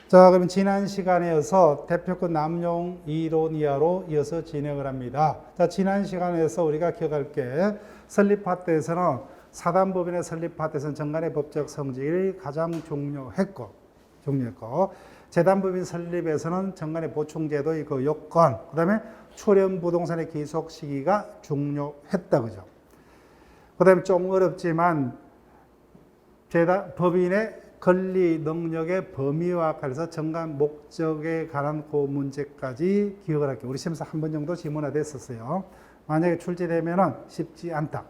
자, 그럼 지난 시간에 이어서 대표권 남용 이론 이하로 이어서 진행을 합니다. 자, 지난 시간에서 우리가 기억할 게 설립 파트에서는 사단법인의 설립 파트에서는 정관의 법적 성질이 가장 중요했고, 재단법인 설립에서는 정관의 보충제도의 그 요건, 그 다음에 출연 부동산의 기속 시기가 중요했다, 그죠? 그 다음에 좀 어렵지만 법인의 권리 능력의 범위와 관련해서 정관 목적에 관한 그 문제까지 기억을 할게요. 우리 시험에서 한 번 정도 지문화됐었어요. 만약에 출제되면은 쉽지 않다.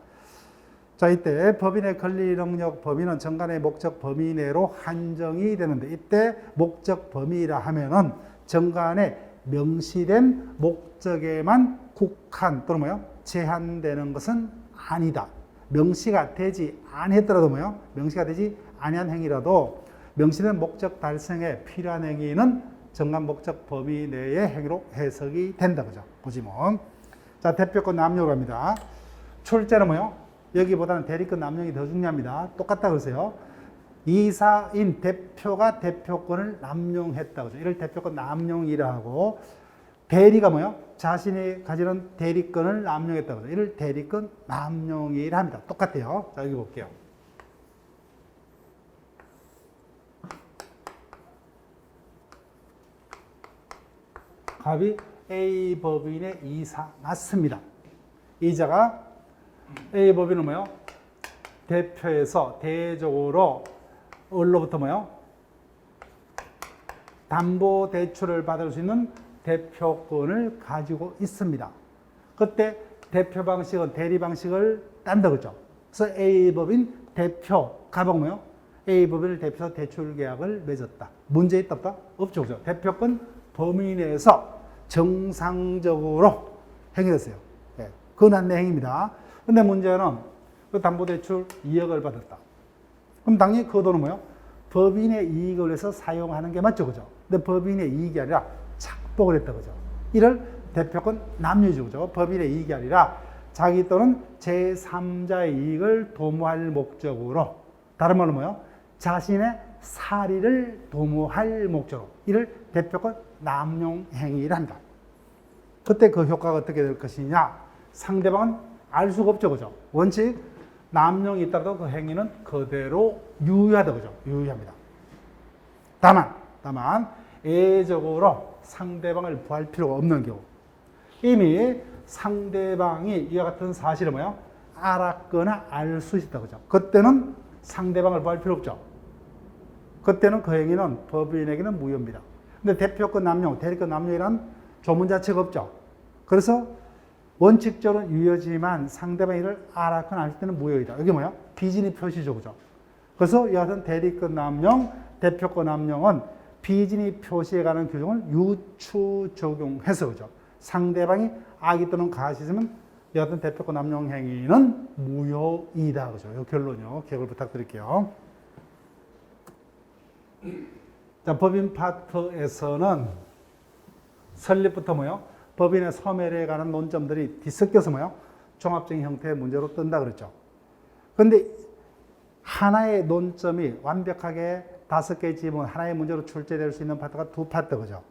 자, 이때 법인의 권리 능력 범위는 정관의 목적 범위 내로 한정이 되는데, 이때 목적 범위라 하면은 정관에 명시된 목적에만 국한 또는 뭐요? 제한되는 것은 아니다. 명시가 되지 아니했더라도 뭐요? 명시가 되지 아니한 행위라도 명시된 목적 달성에 필요한 행위는 정관 목적 범위 내의 행위로 해석이 된다, 그죠? 보시면. 자, 대표권 남용으로 합니다. 출제는 뭐요? 여기보다는 대리권 남용이 더 중요합니다. 똑같다 그러세요. 이사인 대표가 대표권을 남용했다, 그죠? 이를 대표권 남용이라 하고, 대리가 뭐요? 자신이 가지는 대리권을 남용했다, 그죠? 이를 대리권 남용이라 합니다. 똑같아요. 자, 여기 볼게요. 갑이 A 법인의 이사 맞습니다. 이자가 A 법인은 뭐요? 대표에서 대적으로 얼로부터 뭐요? 담보 대출을 받을 수 있는 대표권을 가지고 있습니다. 그때 대표 방식은 대리 방식을 딴다 그죠? 그래서 A 법인 대표 가방 뭐요? A 법인을 대표해서 대출 계약을 맺었다. 문제 있다 없다? 없죠, 그죠? 대표권 범위 내에서 정상적으로 행위됐어요. 네, 근한 행위입니다. 근데 문제는 그 담보대출 2억을 받았다. 그럼 당연히 그 돈은 뭐예요? 법인의 이익을 위해서 사용하는 게 맞죠, 그죠? 근데 법인의 이익이 아니라 착복을 했다, 그죠? 이를 대표권 남용이죠, 그죠? 법인의 이익이 아니라 자기 또는 제3자의 이익을 도모할 목적으로, 다른 말로 뭐예요? 자신의 사리를 도모할 목적으로, 이를 대표권 남용 행위를 한다. 그때 그 효과가 어떻게 될 것이냐? 상대방은 알 수가 없죠, 그죠? 원칙 남용이 있다도 그 행위는 그대로 유효하다, 그죠? 유효합니다. 다만 예외적으로 상대방을 구할 필요가 없는 경우, 이미 상대방이 이와 같은 사실을 뭐야? 알았거나 알 수 있다, 그죠? 그때는 상대방을 구할 필요 없죠. 그때는 그 행위는 법인에게는 무효입니다. 근데 대표권 남용, 대리권 남용이란 조문 자체가 없죠. 그래서 원칙적으로 유효지만 상대방이 이를 알았거나 알 때는 무효이다. 이게 뭐야? 비진이 표시죠, 그죠? 그래서 이와 같은 대리권 남용, 대표권 남용은 비진이 표시에 관한 규정을 유추 적용해서, 그죠? 상대방이 악의 또는 가시 있으면 이와 같은 대표권 남용 행위는 무효이다, 그죠? 이 결론이요. 기억을 부탁드릴게요. 자, 법인 파트에서는 설립부터 뭐요? 법인의 소멸에 관한 논점들이 뒤섞여서 뭐요? 종합적인 형태의 문제로 뜬다 그랬죠. 그런데 하나의 논점이 완벽하게 5개의 지문, 하나의 문제로 출제될 수 있는 파트가 2파트, 그죠?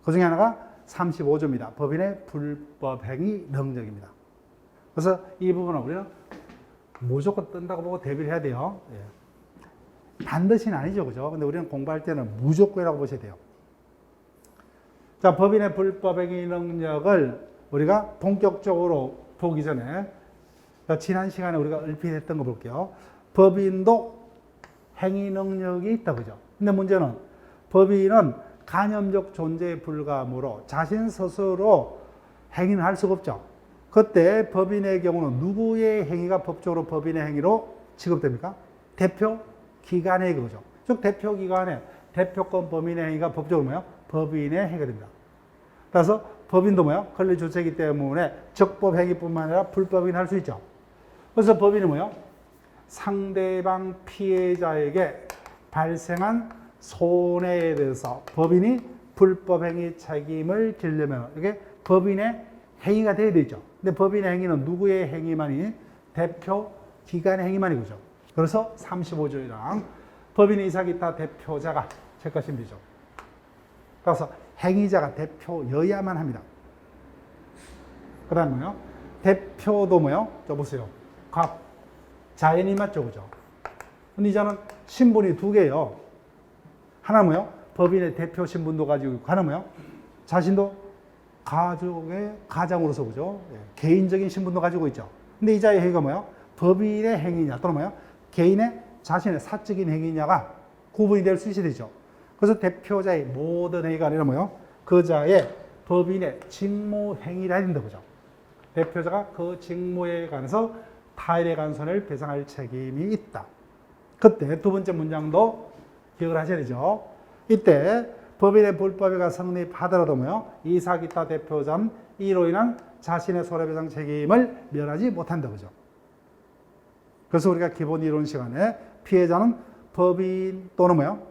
그 중에 하나가 35조입니다. 법인의 불법행위 능력입니다. 그래서 이 부분은 우리는 무조건 뜬다고 보고 대비를 해야 돼요. 예. 반드시는 아니죠, 그죠? 근데 우리는 공부할 때는 무조건이라고 보셔야 돼요. 자, 법인의 불법행위 능력을 우리가 본격적으로 보기 전에, 지난 시간에 우리가 얼핏 했던 거 볼게요. 법인도 행위 능력이 있다, 그죠? 근데 문제는 법인은 간접적 존재에 불과하므로 자신 스스로 행위는 할 수가 없죠. 그때 법인의 경우는 누구의 행위가 법적으로 법인의 행위로 취급됩니까? 대표 기관의 거죠. 즉 대표 기관의 대표권 범인의 행위가 법적으로 뭐예요? 법인의 행위가 됩니다. 그래서 법인도 뭐예요? 권리 주체이기 때문에 적법 행위뿐만 아니라 불법인 할 수 있죠. 그래서 법인은 뭐예요? 상대방 피해자에게 발생한 손해에 대해서 법인이 불법 행위 책임을 지려면 이게 법인의 행위가 돼야 되죠. 근데 법인의 행위는 누구의 행위만이? 대표 기관의 행위만이 그죠. 그래서 35조랑 법인의 이사 기타 대표자가 책가심비죠. 따라서 행위자가 대표여야만 합니다. 그 다음에 뭐요? 대표도 뭐요? 저 보세요. 자연이 맞죠, 그죠? 근데 이제는 신분이 두 개예요. 하나 뭐요? 법인의 대표 신분도 가지고 있고, 하나 뭐요? 자신도 가족의 가장으로서, 그죠? 예, 개인적인 신분도 가지고 있죠. 근데 이 자의 행위가 뭐요? 법인의 행위냐, 또는 뭐요? 개인의 자신의 사적인 행위냐가 구분이 될 수 있어야 되죠. 그래서 대표자의 모든 행위가 아니라 뭐요? 그 자의 법인의 직무 행위라 해야 된다, 그죠? 대표자가 그 직무에 관해서 타인에 관한 손해를 배상할 책임이 있다. 그때 두 번째 문장도 기억을 하셔야 되죠. 이때 법인의 불법이가 성립하더라도 뭐요? 이사 기타 대표자는 이로 인한 자신의 손해배상 책임을 면하지 못한다, 그죠? 그래서 우리가 기본 이론 시간에 피해자는 법인 또는 뭐요?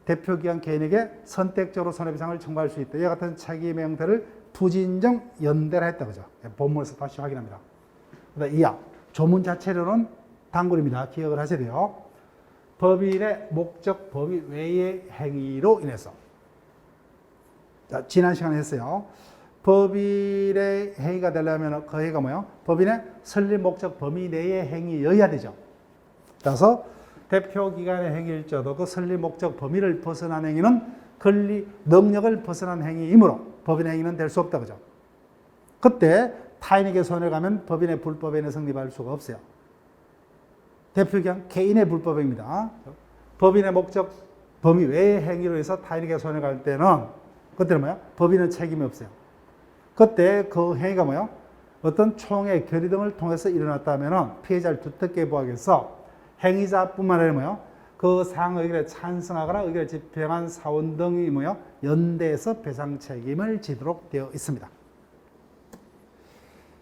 대표기관 개인에게 선택적으로 손해배상을 청구할 수 있다. 이와 같은 책임의 형태를 부진정 연대라 했다, 그죠? 본문에서 다시 확인합니다. 이하 조문 자체로는 단골입니다. 기억을 하셔야 돼요. 법인의 목적 범위 외의 행위로 인해서. 자, 지난 시간에 했어요. 법인의 행위가 되려면 그 행위가 뭐예요? 법인의 설립 목적 범위 내의 행위여야 되죠. 따라서 대표기관의 행위일지라도 그 설립 목적 범위를 벗어난 행위는 권리 능력을 벗어난 행위이므로 법인의 행위는 될 수 없다, 그죠? 그때 타인에게 손해를 가면 법인의 불법행위는 성립할 수가 없어요. 대표기관 개인의 불법행위입니다. 법인의 목적 범위 외의 행위로 해서 타인에게 손해를 갈 때는 그때는 뭐야? 법인은 책임이 없어요. 그때 그 행위가 뭐야? 어떤 총회, 결의 등을 통해서 일어났다면 피해자를 두텁게 보호하겠어. 행위자뿐만 아니라 뭐야? 그 사항 의견에 찬성하거나 의견을 집행한 사원 등이 뭐야? 연대해서 배상 책임을 지도록 되어 있습니다.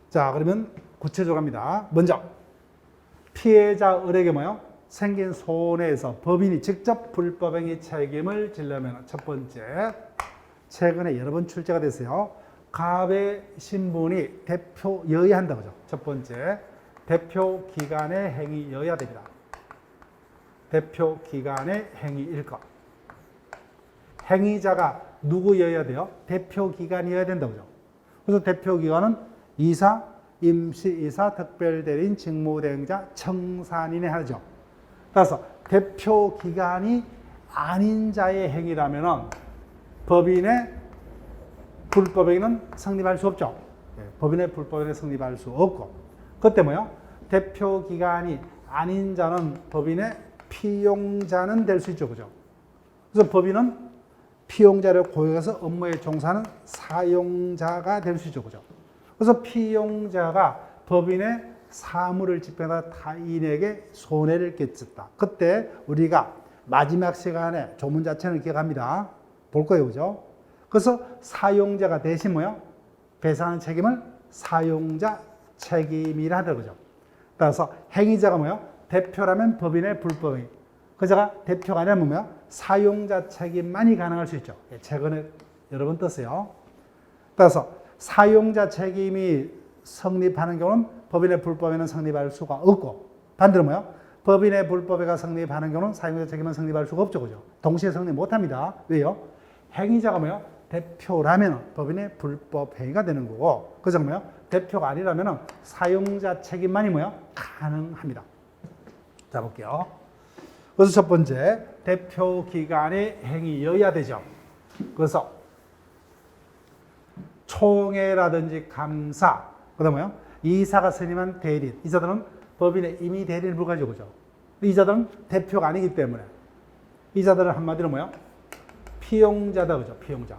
자, 그러면 구체적으로 합니다. 먼저 피해자에게 뭐요? 생긴 손해에서 법인이 직접 불법행위 책임을 지려면 첫 번째, 최근에 여러 번 출제가 됐어요. 갑의 신분이 대표여야 한다, 그죠? 첫 번째, 대표 기관의 행위여야 됩니다. 대표 기관의 행위일 것. 행위자가 누구여야 돼요? 대표 기관이어야 된다, 그죠? 그래서 대표 기관은 이사, 임시이사, 특별대리인, 직무대행자, 청산인의 하죠. 따라서 대표 기관이 아닌 자의 행위라면 법인의 불법행위는 성립할 수 없죠. 법인의 불법행위는 성립할 수 없고, 그때 뭐요? 대표 기관이 아닌 자는 법인의 피용자는 될 수 있죠, 그죠? 그래서 법인은 피용자를 고용해서 업무에 종사하는 사용자가 될 수 있죠, 그죠? 그래서 피용자가 법인의 사무를 집행하다 타인에게 손해를 끼쳤다. 그때 우리가 마지막 시간에 조문 자체는 기억합니다. 볼 거예요, 그죠? 그래서 사용자가 대신 뭐요? 배상하는 책임을 사용자 책임이라 하더라고요, 그죠? 따라서 행위자가 뭐요? 대표라면 법인의 불법행위. 그자가 대표가 아니라면 뭐요? 사용자 책임만이 가능할 수 있죠. 최근에 여러 번 떴어요. 따라서 사용자 책임이 성립하는 경우는 법인의 불법에는 성립할 수가 없고, 반대로 뭐요? 법인의 불법에가 성립하는 경우는 사용자 책임은 성립할 수가 없죠, 그죠? 동시에 성립 못합니다. 왜요? 행위자가 뭐요? 대표라면 법인의 불법 행위가 되는 거고, 그죠? 뭐요? 대표가 아니라면 사용자 책임만이 뭐요? 가능합니다. 자, 볼게요. 그래서 첫 번째, 대표 기관의 행위여야 되죠. 그래서 총회라든지 감사, 그 다음에 뭐요? 이사가 선임한 대리인, 이자들은 법인의 임의 대리인을 불가지고, 그죠? 이자들은 대표가 아니기 때문에 이자들은 한마디로 뭐요? 피용자다, 그죠? 피용자.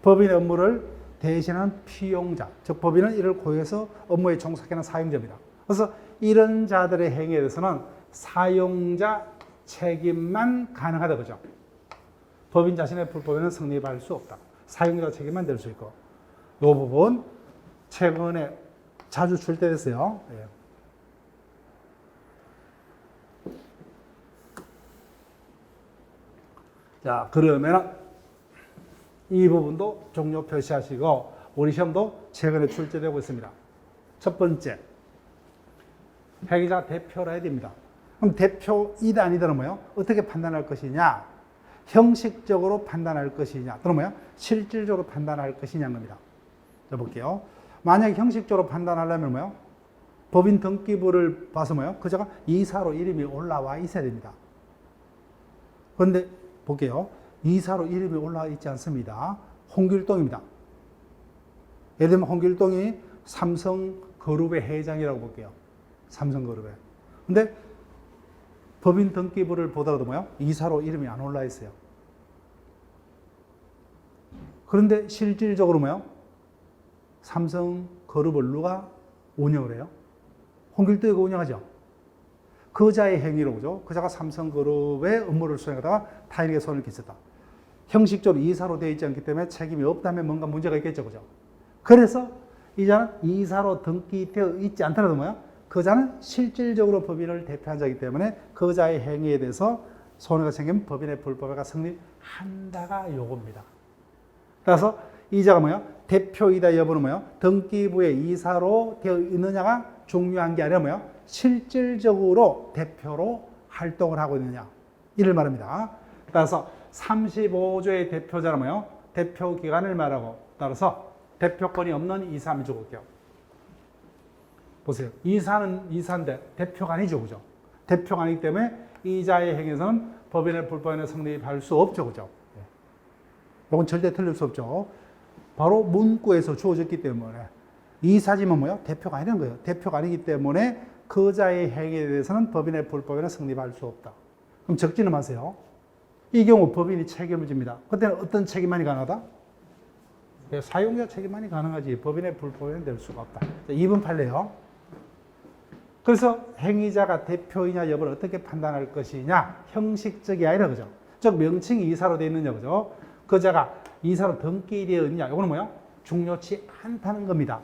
법인의 업무를 대신하는 피용자, 즉 법인은 이를 고용해서 업무에 종사하는 사용자입니다. 그래서 이런 자들의 행위에 대해서는 사용자 책임만 가능하다, 그죠? 법인 자신의 불법에는 성립할 수 없다. 사용자 책임만 될 수 있고, 이 부분 최근에 자주 출제됐어요. 예. 자, 그러면 이 부분도 종료 표시하시고, 우리 시험도 최근에 출제되고 있습니다. 첫 번째, 행위자 대표라 해야 됩니다. 그럼 대표이다 아니다는 뭐예요? 어떻게 판단할 것이냐? 형식적으로 판단할 것이냐 또는 뭐야? 실질적으로 판단할 것이냐는 겁니다. 자, 볼게요. 만약 형식적으로 판단하려면 뭐요? 법인 등기부를 봐서 뭐요? 그자가 이사로 이름이 올라와 있어야 됩니다. 그런데 볼게요. 이사로 이름이 올라와 있지 않습니다. 홍길동입니다. 예를 들면 홍길동이 삼성그룹의 회장이라고 볼게요. 삼성그룹에. 근데 법인 등기부를 보더라도 뭐요? 이사로 이름이 안 올라 있어요. 그런데 실질적으로 뭐요? 삼성그룹을 누가 운영을 해요? 홍길동이 운영하죠. 그자의 행위로 그죠? 그자가 삼성그룹의 업무를 수행하다가 타인에게 손을 끼쳤다. 형식적으로 이사로 되어 있지 않기 때문에 책임이 없다면 뭔가 문제가 있겠죠, 그죠? 그래서 이자는 이사로 등기되어 있지 않더라도 뭐야? 그자는 실질적으로 법인을 대표한 자이기 때문에 그자의 행위에 대해서 손해가 생기면 법인의 불법화가 성립한다가 요겁니다. 따라서 이자가 뭐야? 대표이다 여부는 뭐야? 등기부의 이사로 되어 있느냐가 중요한 게 아니라 뭐야? 실질적으로 대표로 활동을 하고 있느냐. 이를 말합니다. 따라서 35조의 대표자는 뭐예요? 대표 기관을 말하고 따라서 대표권이 없는 이사 한번 적을게요. 보세요. 이사인데 대표가 아니죠. 그죠? 대표가 아니기 때문에 이자의 행위에서는 법인의 불법인의 성립할 수 없죠. 그죠? 이건 절대 틀릴 수 없죠. 바로 문구에서 주어졌기 때문에 이사지만 뭐예요? 대표가 아니는 거예요. 대표가 아니기 때문에 그자의 행위에 대해서는 법인의 불법인은 성립할 수 없다. 그럼 적지는 마세요. 이 경우 법인이 책임을 집니다. 그때는 어떤 책임만이 가능하다? 사용자 책임만이 가능하지 법인의 불법인은 될 수가 없다. 2번 판례요. 그래서 행위자가 대표이냐 여부를 어떻게 판단할 것이냐? 형식적이 아니라 그죠? 즉 명칭이 이사로 되어 있느냐 그죠? 그자가 이사로 등기되어 있느냐? 이거는 뭐야? 중요치 않다는 겁니다.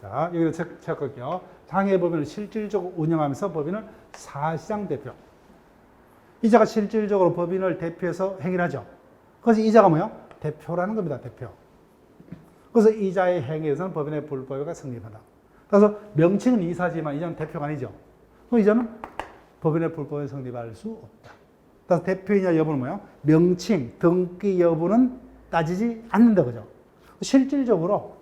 자, 여기다 체크할게요. 장애법인을 실질적으로 운영하면서 법인을 사실상 대표. 이자가 실질적으로 법인을 대표해서 행위를 하죠. 그래서 이자가 뭐야? 대표라는 겁니다. 대표. 그래서 이자의 행위에서는 법인의 불법화가 성립한다. 그래서 명칭은 이사지만 이자는 대표가 아니죠. 그럼 이자는 법인의 불법에 성립할 수 없다. 그래서 대표이냐 여부는 뭐야? 명칭, 등기 여부는 따지지 않는다. 그죠? 실질적으로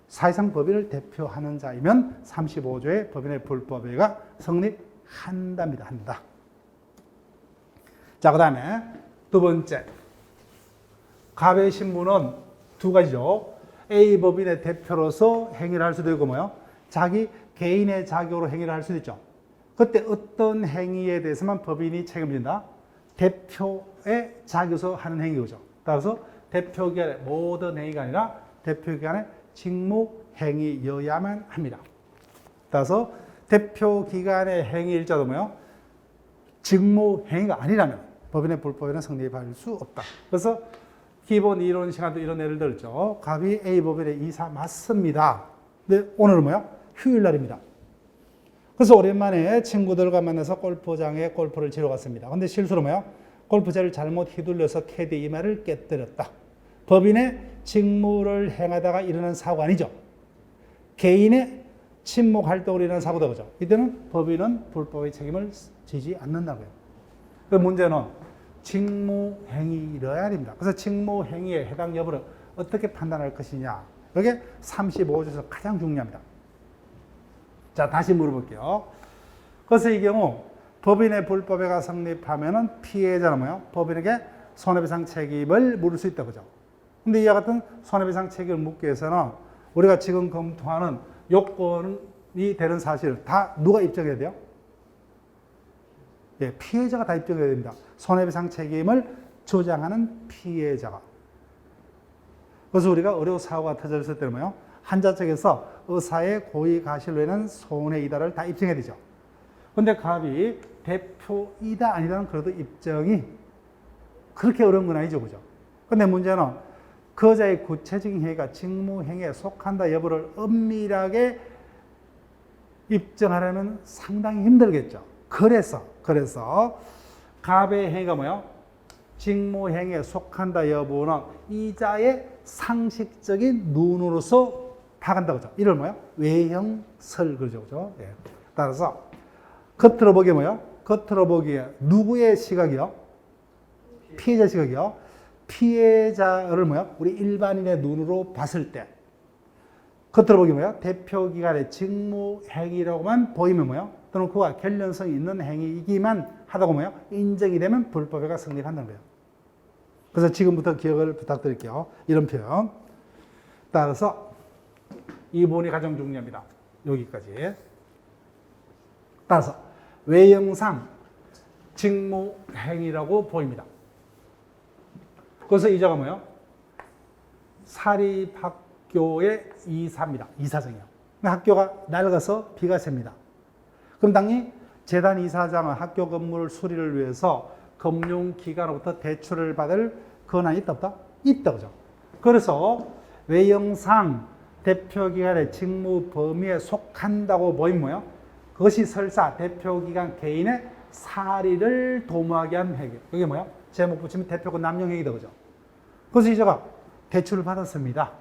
사실상 법인을 대표하는 자이면 35조의 법인의 불법화가 성립한답니다. 한다. 자, 그 다음에 두 번째. 갑의 신분은 두 가지죠. A 법인의 대표로서 행위를 할 수도 있고 뭐요? 자기 개인의 자격으로 행위를 할 수도 있죠. 그때 어떤 행위에 대해서만 법인이 책임을 진다? 대표의 자격에서 하는 행위죠. 따라서 대표기관의 모든 행위가 아니라 대표기관의 직무 행위여야만 합니다. 따라서 대표기관의 행위일자도 뭐요? 직무 행위가 아니라면 법인의 불법에는 성립할 수 없다. 그래서 기본 이론 시간도 이런 예를 들었죠. 갑이 A 법인의 이사 맞습니다. 근데 오늘은 뭐야? 휴일날입니다. 그래서 오랜만에 친구들과 만나서 골프장에 골프를 치러 갔습니다. 근데 실수로 뭐야? 골프채를 잘못 휘둘려서 캐디 이마를 깨뜨렸다. 법인의 직무를 행하다가 일어난 사고가 아니죠. 개인의 친목 활동으로 일어난 사고다. 그죠? 이때는 법인은 불법의 책임을 지지 않는다고요. 그 문제는 직무행위여야 됩니다. 그래서 직무행위에 해당 여부를 어떻게 판단할 것이냐. 이게 35조에서 가장 중요합니다. 자, 다시 물어볼게요. 그래서 이 경우 법인의 불법에가 성립하면은 피해자는 뭐예요? 법인에게 손해배상 책임을 물을 수 있다. 그죠? 근데 이와 같은 손해배상 책임을 묻기 위해서는 우리가 지금 검토하는 요건이 되는 사실을 다 누가 입증해야 돼요? 예, 피해자가 다 입증해야 됩니다. 손해배상 책임을 주장하는 피해자가. 그래서 우리가 의료 사고가 터졌을 때는 뭐예요? 환자 측에서 의사의 고의 가실로 인한 손해이다를 다 입증해야 되죠. 그런데 갑이 대표이다 아니다는 그래도 입증이 그렇게 어려운 건 아니죠. 그죠? 근데 문제는 그자의 구체적인 행위가 직무행위에 속한다 여부를 엄밀하게 입증하려면 상당히 힘들겠죠. 그래서 갑의 행위가 뭐예요? 직무행위에 속한다 여부는 이자의 상식적인 눈으로서 봐간다. 그죠? 이걸 뭐예요? 외형설 그러죠. 그죠? 예. 따라서 겉으로 보기에 뭐예요? 겉으로 보기에 누구의 시각이요? 피해자 시각이요. 피해자를 뭐야? 우리 일반인의 눈으로 봤을 때 겉으로 보기 뭐야? 대표기관의 직무행위라고만 보이면 뭐야? 또는 그와 관련성이 있는 행위이기만 하다고 뭐야? 인정이 되면 불법행위가 성립한다는 거예요. 그래서 지금부터 기억을 부탁드릴게요. 이런 표현. 따라서 이 부분이 가장 중요합니다. 여기까지. 따라서 외형상 직무행위라고 보입니다. 그래서 이자가 뭐예요? 사립학교의 이사입니다. 이사장이요. 학교가 낡아서 비가 셉니다. 그럼 당연히 재단 이사장은 학교 건물 수리를 위해서 금융기관으로부터 대출을 받을 권한이 있다 없다? 있다 그죠? 그래서 외형상 대표기관의 직무 범위에 속한다고 보이면 뭐예요? 그것이 설사 대표기관 개인의 사리를 도모하게 한 행위. 이게 뭐야? 제목 붙이면 대표권 남용행위다 그죠? 그래서 이제가 대출을 받았습니다.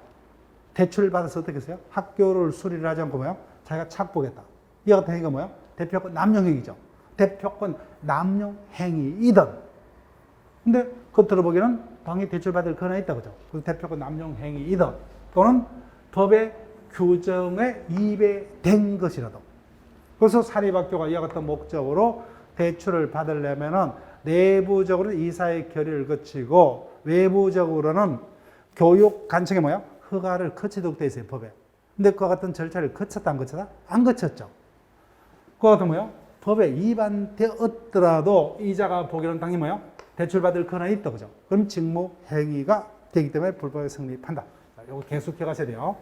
대출을 받아서 어떻게 했어요? 학교를 수리를 하지 않고 뭐야? 자기가 착복했다. 이 같은 행위가 뭐야? 대표권 남용행위죠. 대표권 남용행위이든. 근데 겉으로 보기에는 당연히 대출받을 권한이 있다 그죠? 그래서 대표권 남용행위이든 또는 법의 규정에 위배된 것이라도. 그래서 사립학교가 이와 같은 목적으로 대출을 받으려면은 내부적으로 이사의 결의를 거치고 외부적으로는 교육관청에 뭐야? 허가를 거치도록 되어 있어요, 법에. 근데 그와 같은 절차를 거쳤다, 안 거쳤다? 안 거쳤죠. 그와 같은 뭐야? 법에 위반되었더라도 이자가 보기로는 당연히 뭐야? 대출받을 권한이 있다, 그죠? 그럼 직무행위가 되기 때문에 불법에 성립한다. 자, 이거 계속해 가셔야 돼요.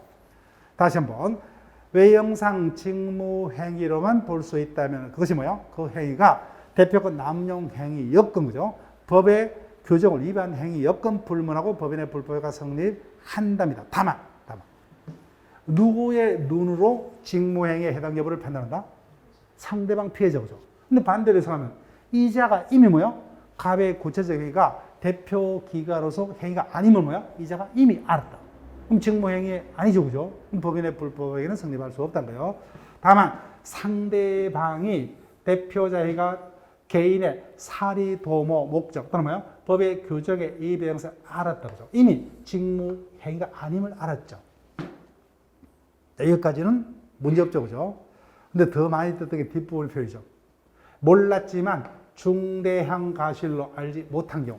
다시 한번. 외형상 직무행위로만 볼 수 있다면 그것이 뭐야? 그 행위가 대표권 남용행위 여건 그죠? 법의 규정을 위반 행위 여건 불문하고 법인의 불법가 성립한답니다. 다만 누구의 눈으로 직무행위에 해당 여부를 판단한다? 상대방 피해자 그죠? 근데 반대로 해석하면 이자가 이미 뭐야? 갑의 구체적 행위가 대표기관으로서 행위가 아니면 뭐야? 이자가 이미 알았다. 그럼 직무행위 아니죠, 그죠? 법인의 불법에게는 성립할 수 없다는 거예요. 다만 상대방이 대표자가 개인의 사리, 도모, 목적 또는 뭐요? 법의 규정에 위배해서 알았다, 그죠? 이미 직무행위가 아님을 알았죠. 여기까지는 문제없죠, 그죠? 근데 더 많이 듣던 게 뒷부분 표현이죠. 몰랐지만 중대한 과실로 알지 못한 경우.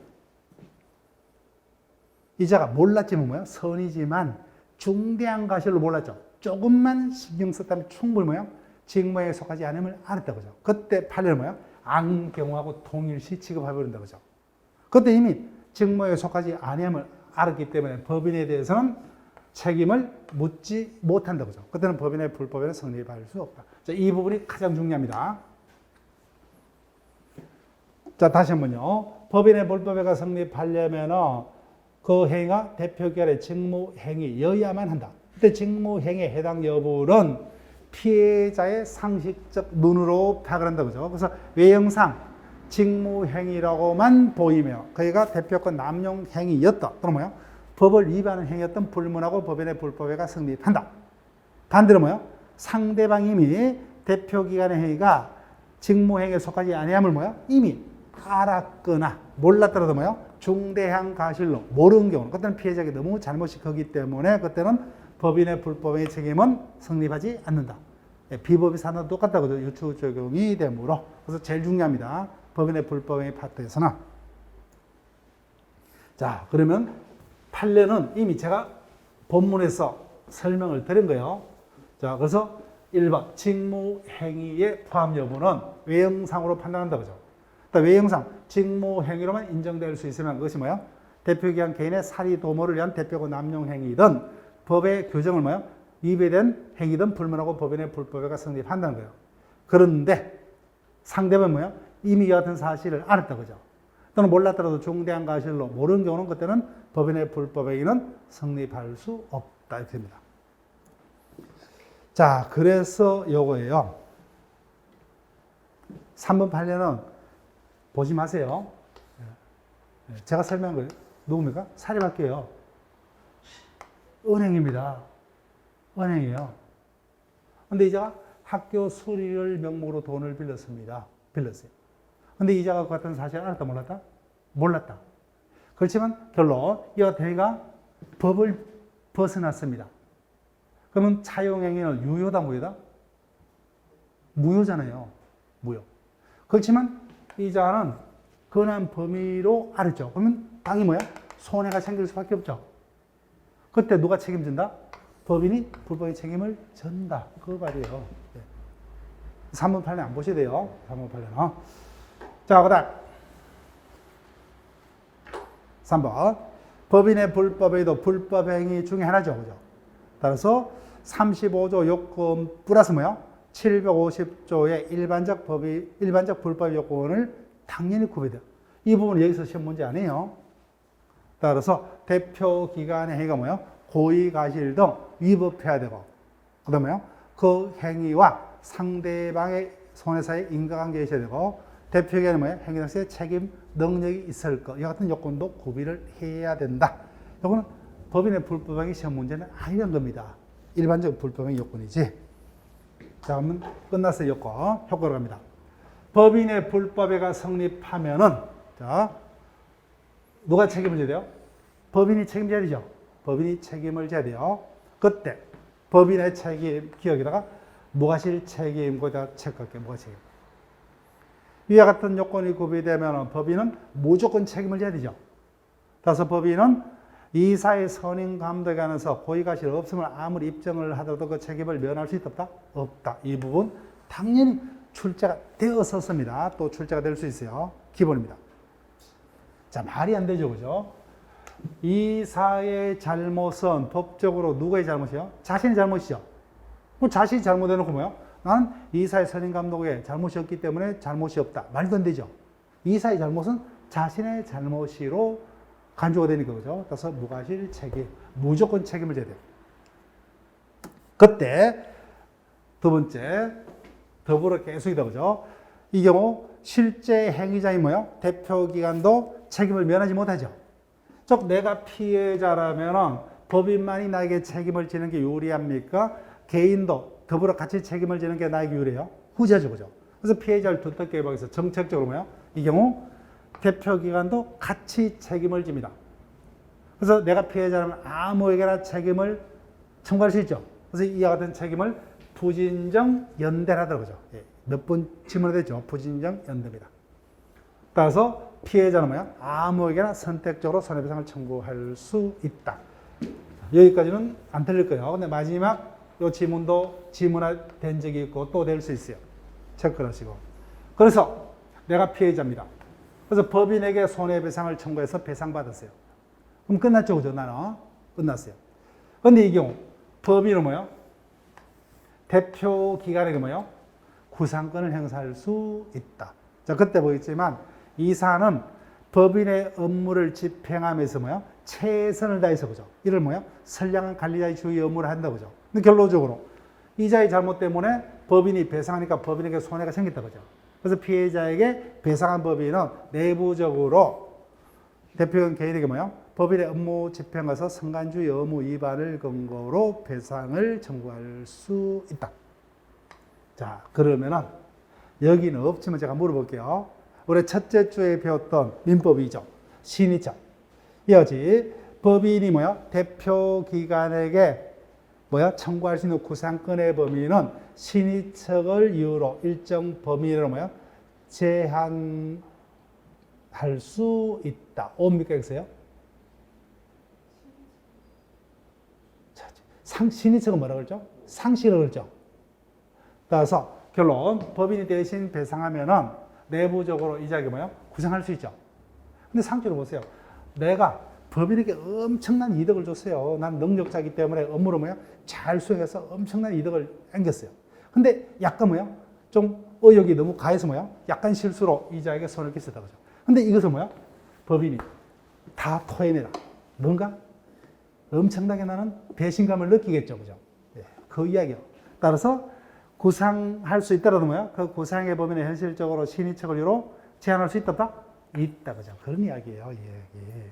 이자가 몰랐지만 뭐야? 선이지만 중대한 과실로 몰랐죠. 조금만 신경 썼다면 충분히 뭐야? 직무에 속하지 않음을 알았다, 그죠? 그때 판례는 뭐야? 안경하고 동일시 취급해버린다, 그죠? 그때 이미 직무에 속하지 않음을 알았기 때문에 법인에 대해서는 책임을 묻지 못한다, 그죠? 그때는 법인의 불법에는 성립할 수 없다. 자, 이 부분이 가장 중요합니다. 자, 다시 한번요. 법인의 불법에가 성립하려면 그 행위가 대표기관의 직무행위여야만 한다. 그때 직무행위에 해당 여부는 피해자의 상식적 눈으로 파악을 한다, 그죠? 그래서 외형상 직무행위라고만 보이며 그이가 대표권 남용행위였다. 또는 뭐야? 법을 위반하는 행위였던 불문하고 법인의 불법에가 성립한다. 반대로 뭐야? 상대방이 이미 대표기관의 행위가 직무행위에 속하지 아니함을 뭐야? 이미 알았거나 몰랐더라도 뭐야? 중대한 과실로 모르는 경우는 그때는 피해자에게 너무 잘못이 크기 때문에 그때는 법인의 불법의 책임은 성립하지 않는다. 비법이 사는 똑같다고도 유추 적용이 되므로 그래서 제일 중요합니다. 법인의 불법의 파트에서는. 자, 그러면 판례는 이미 제가 본문에서 설명을 드린 거예요. 자, 그래서 1번 직무행위의 포함 여부는 외형상으로 판단한다, 그죠? 외형상 직무행위로만 인정될 수 있으면 그것이 뭐야? 대표기관 개인의 사리 도모를 위한 대표권 남용행위든 법의 규정을 뭐야? 위배된 행위든 불문하고 법인의 불법에가 성립한다는 거예요. 그런데 상대방은 뭐야? 이미 이 같은 사실을 알았다, 그죠? 또는 몰랐더라도 중대한 과실로 모르는 경우는 그때는 법인의 불법행위는 성립할 수 없다, 이렇게 됩니다. 자, 그래서 요거예요. 3번 판례는 보지 마세요. 제가 설명한 거예요. 누굽니까? 사립학교예요. 은행입니다. 은행이에요. 근데 이자가 학교 수리를 명목으로 돈을 빌렸습니다. 빌렸어요. 근데 이자가 그 같은 사실을 알았다, 몰랐다? 몰랐다. 그렇지만 결론, 이 같은 행위가 법을 벗어났습니다. 그러면 차용행위는 유효다, 무효다? 무효잖아요. 무효. 그렇지만 이자는 권한 범위로 알았죠. 그러면 당연히 뭐야? 손해가 생길 수밖에 없죠. 그때 누가 책임진다? 법인이 불법의 책임을 진다. 그 말이에요. 3번 8년 안 보셔야 돼요. 3번 8년. 자, 그 다음. 3번. 법인의 불법에도 불법행위 중에 하나죠. 그죠? 따라서 35조 요건 플러스 뭐요? 750조의 일반적 불법 요건을 당연히 구별돼요. 이 부분은 여기서 시험 문제 아니에요. 따라서 대표 기관의 행위가 뭐예요? 고의 과실 등 위법해야 되고, 그 다음에요, 그 행위와 상대방의 손해사의 인과관계가 있어야 되고, 대표 기관이 뭐예요? 행위 당시에 책임 능력이 있을 것, 이 같은 요건도 구비를 해야 된다. 이거는 법인의 불법행위 시험 문제는 아니란 겁니다. 일반적 불법행위 요건이지. 자, 그러면 끝났어요. 요건. 효과로 갑니다. 법인의 불법행위가 성립하면은, 자, 누가 책임을 져야 돼요? 법인이 책임져야 되죠. 법인이 책임을 져야 돼요. 그때 법인의 책임 기억에다가 무과실 책임고다 체크할게. 무과실. 이와 같은 요건이 구비되면 법인은 무조건 책임을 져야 되죠. 따라서 법인은 이사의 선임 감독에 관해서 고의과실 없음을 아무리 입증을 하더라도 그 책임을 면할 수 있다 없다? 없다. 이 부분 당연히 출제가 되었었습니다. 또 출제가 될 수 있어요. 기본입니다. 자, 말이 안 되죠. 그죠? 이사의 잘못은 법적으로 누구의 잘못이요? 자신의 잘못이죠. 그럼 자신이 잘못해놓고 뭐요? 나는 이사의 선임 감독의 잘못이 없기 때문에 잘못이 없다. 말도 안 되죠. 이사의 잘못은 자신의 잘못이로 간주가 되니까 그죠? 그래서 무과실 책임, 무조건 책임을 져야 돼요. 그때 두 번째, 더불어 계속이다. 그죠? 이 경우 실제 행위자이 뭐요? 대표기관도 책임을 면하지 못하죠. 즉 내가 피해자라면 법인만이 나에게 책임을 지는 게 유리합니까? 개인도 더불어 같이 책임을 지는 게 나에게 유리해요? 후자죠. 그죠? 그래서 피해자를 두텁게 하기 위해서 정책적으로 뭐요? 이 경우 대표기관도 같이 책임을 집니다. 그래서 내가 피해자라면 아무에게나 책임을 청구할 수 있죠. 그래서 이와 같은 책임을 부진정 연대라고 하죠. 몇 번 질문이 되죠. 부진정 연대입니다. 따라서 피해자는 뭐야? 아무에게나 선택적으로 손해배상을 청구할 수 있다. 여기까지는 안 틀릴 거예요. 근데 마지막 이 지문도 질문된 적이 있고 또 될 수 있어요. 체크를 하시고. 그래서 내가 피해자입니다. 그래서 법인에게 손해배상을 청구해서 배상받았어요. 그럼 끝났죠. 그죠? 나는 끝났어요. 근데 이 경우 법인은 뭐예요? 대표 기관에게 뭐예요? 구상권을 행사할 수 있다. 자, 그때 보였지만 이사는 법인의 업무를 집행하면서 뭐예요? 최선을 다해서 그죠? 이를 뭐예요? 선량한 관리자의 주의 업무를 한다고 그죠? 근데 결론적으로 이자의 잘못 때문에 법인이 배상하니까 법인에게 손해가 생겼다 그죠? 그래서 피해자에게 배상한 법인은 내부적으로 대표기관 개인에게 뭐예요? 법인의 업무 집행에서 선관주의 의무 위반을 근거로 배상을 청구할 수 있다. 자, 그러면은 여기는 없지만 제가 물어볼게요. 우리 첫째 주에 배웠던 민법이죠. 신의적. 이어지 법인이 뭐야? 대표 기관에게 뭐야? 청구할 수 있는 구상권의 범위는 신의척을 이유로 일정 범위로 뭐야? 제한할 수 있다. 옵니까? 여기서요? 신의척은 뭐라고 그러죠? 상실을 그러죠. 따라서 결론 법인이 대신 배상하면은 내부적으로 이자가 뭐예요? 구상할 수 있죠. 근데 상식으로 보세요. 내가 법인에게 엄청난 이득을 줬어요. 난 능력자이기 때문에 업무를 뭐야? 잘 수행해서 엄청난 이득을 안겼어요. 근데 약간 뭐야? 좀 의욕이 너무 가해서 뭐야? 약간 실수로 이자에게 손을 끼쳤다 그죠. 근데 이것은 뭐야? 법인이 다 토해내라. 뭔가 엄청나게 나는 배신감을 느끼겠죠. 그죠? 네, 그 이야기요. 따라서 구상할 수 있다라도 뭐야? 그 구상의 범위는 현실적으로 신의척을 이유로 제한할 수 있다 없다? 있다. 그죠? 그런 이야기예요. 예.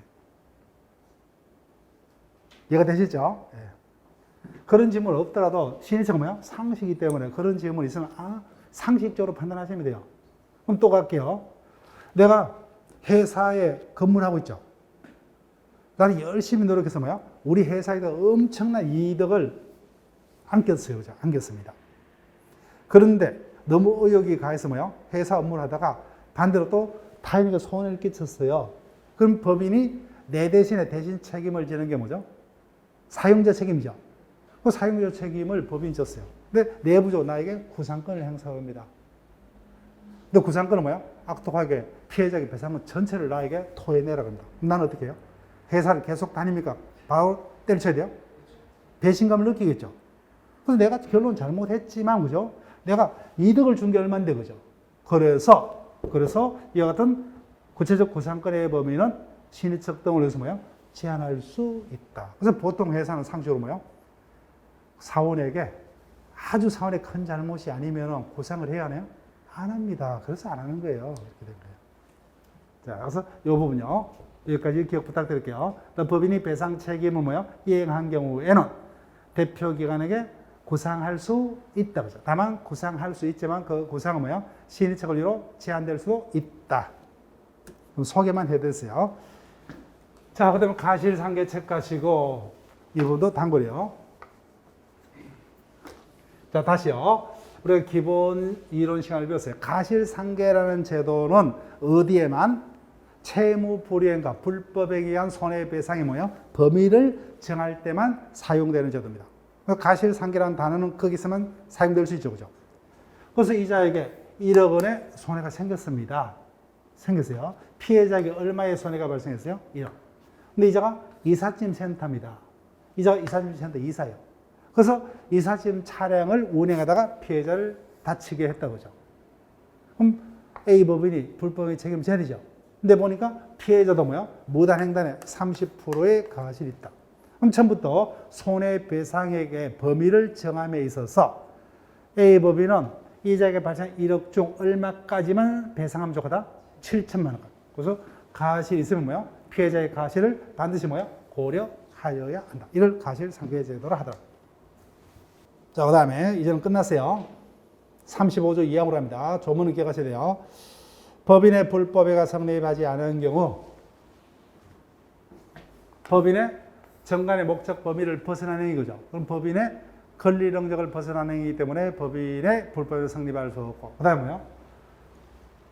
이해가 되시죠? 예. 그런 질문 없더라도 신의척은 뭐야? 상식이기 때문에 그런 질문이 있으면 상식적으로 판단하시면 돼요. 그럼 또 갈게요. 내가 회사에 근무를 하고 있죠. 나는 열심히 노력해서 뭐야? 우리 회사에다 엄청난 이득을 안겼어요. 그죠? 안겼습니다. 그런데 너무 의욕이 가해서 뭐야? 회사 업무를 하다가 반대로 또 타인에게 손해를 끼쳤어요. 그럼 법인이 내 대신에 대신 책임을 지는 게 뭐죠? 사용자 책임이죠. 그 사용자 책임을 법인이 졌어요. 근데 내부적으로 나에게 구상권을 행사합니다. 근데 구상권은 뭐야? 악독하게 피해자에게 배상은 전체를 나에게 토해내라고 합니다. 나는 어떻게 해요? 회사를 계속 다니니까 바로 때려쳐야 돼요? 배신감을 느끼겠죠. 그래서 내가 결론 잘못했지만, 그죠? 내가 이득을 준 게 얼마인데, 그죠? 그래서 이와 같은 구체적 구상권의 범위는 신의적 등을 해서 뭐야? 제한할 수 있다. 그래서 보통 회사는 상식으로 뭐야? 사원에게 아주 사원의 큰 잘못이 아니면 구상을 해야 하나요? 안 합니다. 그래서 안 하는 거예요. 이렇게 된 거예요. 자, 그래서 이 부분요. 여기까지 기억 부탁드릴게요. 법인이 배상 책임을 뭐요? 이행한 경우에는 대표기관에게 구상할 수 있다. 그죠? 다만 구상할 수 있지만 그 구상은 뭐요? 신의적 권리로 제한될 수도 있다. 소개만 해드렸어요. 자, 그 다음에 가실상계 체크하시고 이 부분도 단골이요. 자, 다시요. 우리가 기본 이론 시간을 배웠어요. 가실상계라는 제도는 어디에만 채무 불이행과 불법에 의한 손해배상이 뭐예요? 범위를 정할 때만 사용되는 제도입니다. 가실상계라는 단어는 거기서만 사용될 수 있죠. 그죠? 그래서 이자에게 1억 원의 손해가 생겼습니다. 생겼어요. 피해자에게 얼마의 손해가 발생했어요? 1억. 근데 이자가 이삿짐 센터입니다. 이자가 이삿짐 센터 이사예요. 그래서 이삿짐 차량을 운행하다가 피해자를 다치게 했다고 하죠. 그럼 A 법인이 불법의 책임을 져야 되죠. 근데 보니까 피해자도 뭐야? 무단횡단에 30%의 과실이 있다. 그럼 처음부터 손해배상액의 범위를 정함에 있어서 A 법인은 이자에게 발생한 1억 중 얼마까지만 배상하면 좋겠다? 7천만 원. 그래서 과실이 있으면 뭐야? 피해자의 과실을 반드시 뭐야? 고려하여야 한다. 이걸 가실상계제도로 하더라. 자, 그 다음에 이제는 끝났어요. 35조 이항으로 합니다. 조문은 기억하셔야 돼요. 법인의 불법에가 성립하지 않은 경우 법인의 정관의 목적 범위를 벗어나는 행위죠. 그럼 법인의 권리 능력을 벗어나는 행위이기 때문에 법인의 불법에 성립할 수 없고, 그 다음에 뭐요?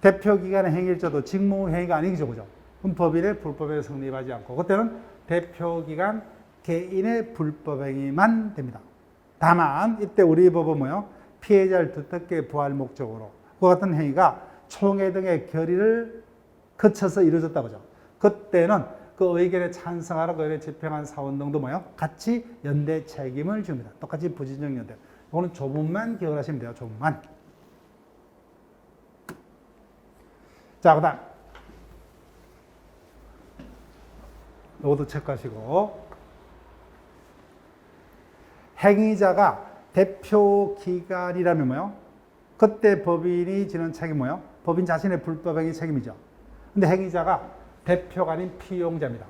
대표기관의 행위일조도 직무행위가 아니죠. 그죠? 그럼 법인의 불법에 성립하지 않고, 그때는 대표기관 개인의 불법행위만 됩니다. 다만 이때 우리 법은 뭐요? 피해자를 두텁게 보호할 목적으로 그 같은 행위가 총회 등의 결의를 거쳐서 이루어졌다고 하죠. 그때는 그 의견에 찬성하라고 의견에 집행한 사원 등도 뭐요? 같이 연대 책임을 줍니다. 똑같이 부진적 연대. 이거는 조문만 기억을 하시면 돼요. 조문만. 자, 그 다음 이것도 체크하시고, 행위자가 대표기관이라면 뭐요? 그때 법인이 지는 책임이 뭐요? 법인 자신의 불법행위 책임이죠. 근데 행위자가 대표가 아닌 피용자입니다.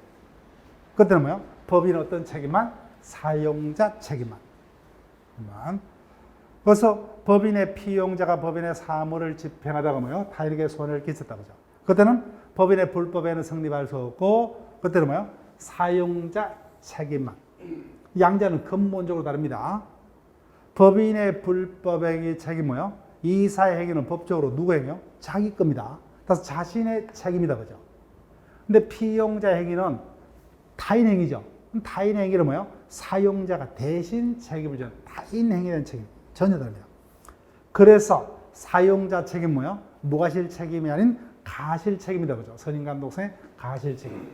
그때는 뭐요? 법인은 어떤 책임만? 사용자 책임만. 그래서 법인의 피용자가 법인의 사무를 집행하다가 뭐요? 타인에게 손해를 끼쳤다고 하죠. 그때는 법인의 불법에는 성립할 수 없고, 그때는 뭐요? 사용자 책임만. 양자는 근본적으로 다릅니다. 법인의 불법행위 책임 뭐요? 이사의 행위는 법적으로 누구 행위요? 자기 겁니다. 따라서 자신의 책임이다 그죠? 근데 피용자 행위는 타인 행위죠. 타인 행위는 뭐요? 사용자가 대신 책임을 져요. 타인 행위에 대한 책임 전혀 다릅니다. 그래서 사용자 책임 뭐요? 무과실 책임이 아닌 가실 책임이다 그죠? 선임감독상의 가실 책임.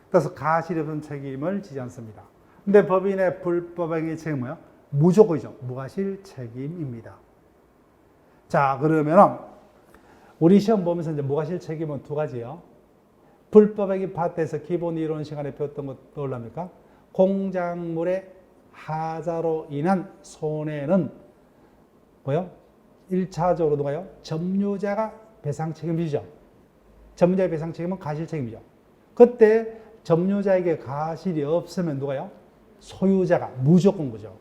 그래서 가실 없는 책임을 지지 않습니다. 근데 법인의 불법행위 책임 뭐요? 무조건이죠. 무과실 책임입니다. 자, 그러면은 우리 시험 보면서 이제 무과실 책임은 두 가지예요. 불법행위 파트에서 기본 이론 시간에 배웠던 것 떠올랍니까? 공작물의 하자로 인한 손해는 뭐요? 1차적으로 누가요? 점유자가 배상 책임이죠. 점유자의 배상 책임은 가실 책임이죠. 그때 점유자에게 가실이 없으면 누가요? 소유자가 무조건 거죠.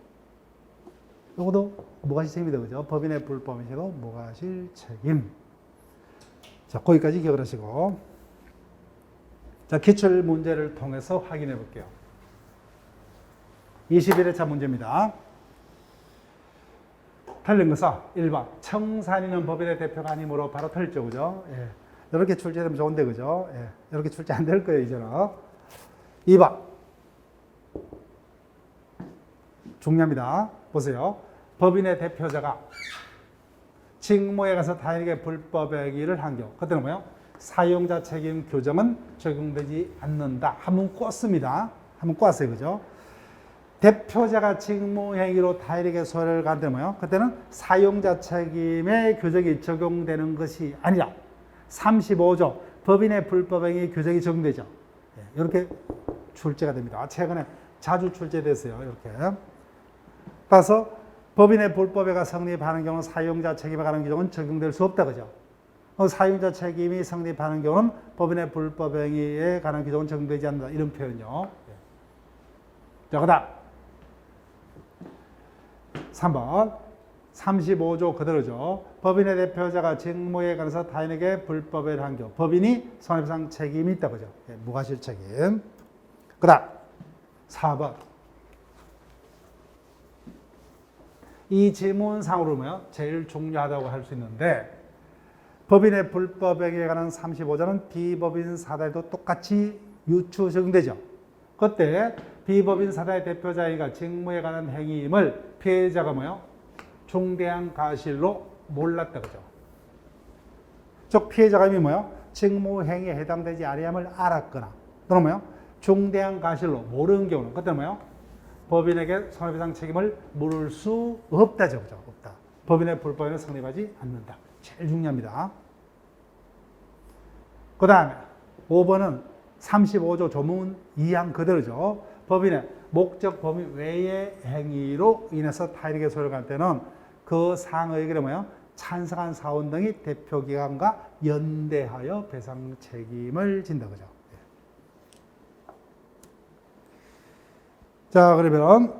이것도 무과실 책임이다 그죠? 법인의 불법행위도 무과실 책임. 자, 거기까지 기억을 하시고, 자, 기출 문제를 통해서 확인해 볼게요. 21회차 문제입니다. 틀린 것은 1번. 청산이는 법인의 대표가 아니므로 바로 틀렸죠. 그죠? 예. 이렇게 출제되면 좋은데, 그죠? 예. 이렇게 출제 안 될 거예요, 이제는. 2번. 중요합니다. 보세요. 법인의 대표자가 직무에 가서 타인에게 불법의 행위를 한 경우. 그때는 뭐예요? 사용자 책임 규정은 적용되지 않는다. 한번 꽂습니다. 한번 꽂았어요. 그죠? 대표자가 직무 행위로 타인에게 손해를 간 때는 뭐예요? 그때는 사용자 책임의 규정이 적용되는 것이 아니라 35조 법인의 불법행위 규정이 적용되죠. 이렇게 출제가 됩니다. 최근에 자주 출제됐어요. 이렇게. 따라서 법인의 불법행위가 성립하는 경우는 사용자 책임에 관한 규정은 적용될 수 없다. 그죠? 사용자 책임이 성립하는 경우는 법인의 불법행위에 관한 규정은 적용되지 않는다. 이런 표현이요. 자, 그 다음 3번 35조 그대로죠. 법인의 대표자가 직무에 관해서 타인에게 불법을 한 경우 법인이 손해배상 책임이 있다. 그죠? 무과실 책임. 그 다음 4번 이 지문상으로 보면 제일 중요하다고 할 수 있는데 법인의 불법행위에 관한 35조는 비법인 사단에도 똑같이 유추 적용되죠. 그때 비법인 사단의 대표자이가 직무에 관한 행위임을 피해자가 뭐요? 중대한 과실로 몰랐다. 그죠? 즉 피해자가 이미 뭐요? 직무 행위에 해당되지 아니함을 알았거나 또는 뭐요? 중대한 과실로 모르는 경우는 그때 뭐요? 법인에게 손해배상 책임을 물을 수 없다죠. 그죠? 없다. 법인의 불법행위는 성립하지 않는다. 제일 중요합니다. 그 다음에 5번은 35조 조문 2항 그대로죠. 법인의 목적 범위 외의 행위로 인해서 타인에게 손해를 갈 때는 그 사항의 의견에 뭐예요? 찬성한 사원 등이 대표기관과 연대하여 배상 책임을 진다. 그죠? 자, 그러면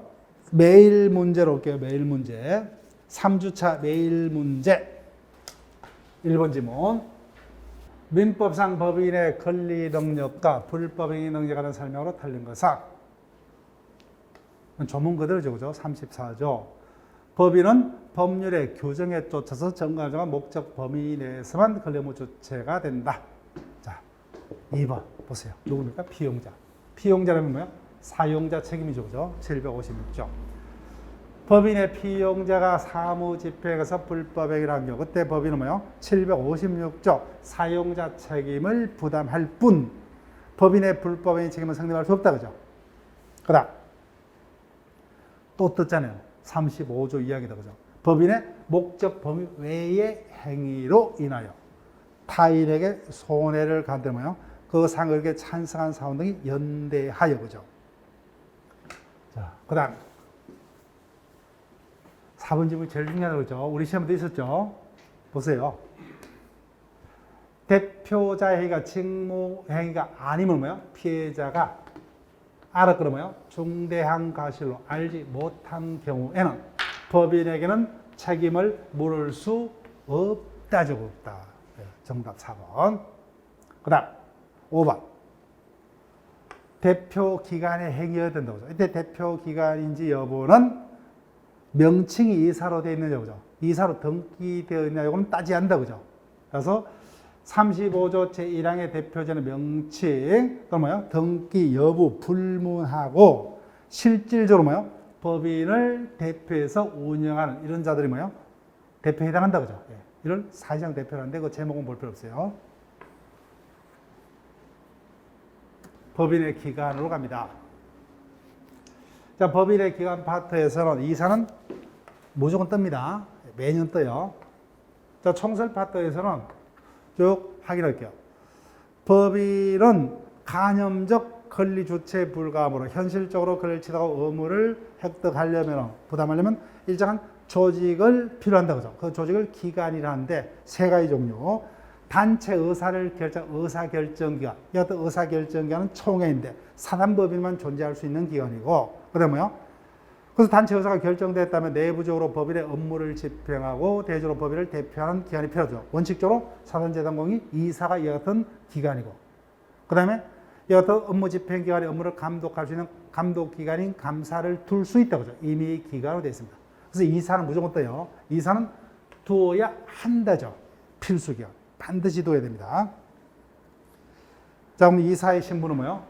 메일 문제로 올게요. 메일 문제. 3주차 메일 문제. 1번 지문. 민법상 법인의 권리 능력과 불법행위 능력에 관한 설명으로 틀린 것은 조문 그대로죠. 그죠? 34조. 법인은 법률의 규정에 쫓아서 정관정한 목적 범위 내에서만 권리의무 주체가 된다. 자, 2번 보세요. 누굽니까? 피용자. 피용자라면 뭐야? 사용자 책임이죠. 그죠? 756조. 법인의 피용자가 사무집행에 가서 불법행위를 한 경우 그때 법인은 뭐예요? 756조 사용자 책임을 부담할 뿐 법인의 불법행위 책임은 성립할 수 없다. 그죠? 그 다음 또 떴잖아요. 35조 이야기다. 그죠? 법인의 목적 범위 외의 행위로 인하여 타인에게 손해를 간 때 뭐예요? 그 상을에게 찬성한 사원 등이 연대하여. 그죠? 자, 그 다음 4번 질문이 제일 중요하다고 그러죠. 우리 시험에도 있었죠. 보세요. 대표자의 행위가 직무 행위가 아니면 뭐예요? 피해자가 알았거나 뭐예요? 중대한 과실로 알지 못한 경우에는 법인에게는 책임을 물을 수 없다죠. 없다. 정답 4번. 그 다음 5번. 대표 기관의 행위여야 된다고 하죠. 이때 대표 기관인지 여부는 명칭이 이사로 되어 있느냐, 그죠? 이사로 등기되어 있느냐, 이거는 따지지 않는다, 그죠? 그래서 35조 제1항의 대표자는 명칭, 그럼 뭐요? 등기 여부 불문하고, 실질적으로 뭐요? 법인을 대표해서 운영하는 이런 자들이 뭐요? 대표에 해당한다, 그죠? 예. 이런 사실상 대표라는데, 그 제목은 볼 필요 없어요. 법인의 기관으로 갑니다. 자, 법인의 기관 파트에서는 이사는 무조건 뜹니다. 매년 떠요. 자, 총설 파트에서는 쭉 확인할게요. 법인은 간접적 권리 주체에 불과하므로 현실적으로 권리를 취득하고 의무를 획득하려면, 부담하려면 일정한 조직을 필요한다. 그죠? 그 조직을 기관이라는데 세 가지 종류. 단체 의사를 의사결정기관. 이 어떤 의사결정기관은 총회인데 사단법인만 존재할 수 있는 기관이고, 그 다음에 뭐요? 그래서 단체 의사가 결정됐다면 내부적으로 법인의 업무를 집행하고 대외적으로 법인을 대표하는 기관이 필요하죠. 원칙적으로 사단재단공이 이사가 이와 같은 기관이고, 그 다음에 이 같은 업무 집행기관의 업무를 감독할 수 있는 감독기관인 감사를 둘 수 있다고 하죠. 임의 기관으로 되어 있습니다. 그래서 이사는 무조건 떠요. 이사는 두어야 한다죠. 필수기관. 반드시 두어야 됩니다. 자, 그럼 이사의 신분은 뭐예요?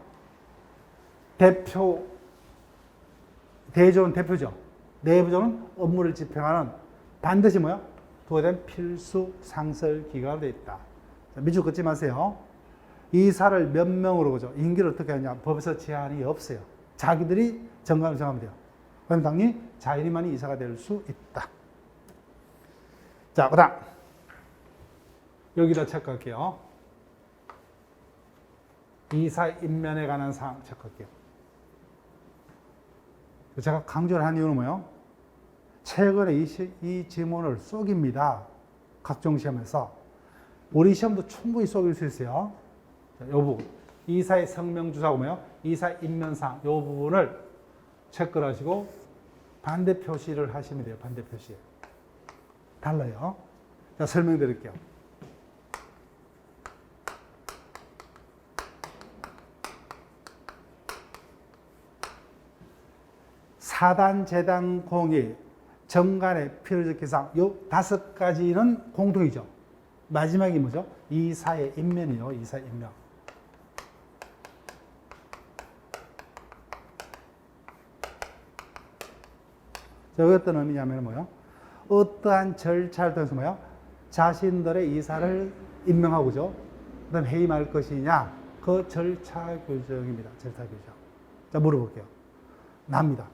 대표, 대조는 대표죠. 내부조는 업무를 집행하는 반드시 뭐예요? 두어야 되는 필수 상설 기관으로 되어 있다. 자, 밑줄 긋지 마세요. 이사를 몇 명으로 그죠? 임기를 어떻게 하냐? 법에서 제한이 없어요. 자기들이 정관을 정하면 돼요. 그럼 당연히 자연인만이 이사가 될 수 있다. 자, 그 다음. 여기다 체크할게요. 이사 임면에 관한 사항 체크할게요. 제가 강조를 한 이유는 뭐예요? 최근에 이 지문을 쏘깁니다. 각종 시험에서. 우리 시험도 충분히 쏘길 수 있어요. 자, 이 부분. 이사의 성명주사고 뭐예요? 이사 임면사항. 이 부분을 체크를 하시고 반대 표시를 하시면 돼요. 반대 표시. 달라요. 자, 설명드릴게요. 사단, 재단, 공의, 정관의 필요적 기상, 요 5가지는 공통이죠. 마지막이 뭐죠? 이사의 임면이요. 이사의 임면. 자, 여기 어떤 의미냐면 뭐예요? 어떠한 절차를 통해서 뭐예요? 자신들의 이사를 임명하고죠. 그 다음 해임할 것이냐? 그 절차 규정입니다. 절차 규정. 자, 물어볼게요. 납니다.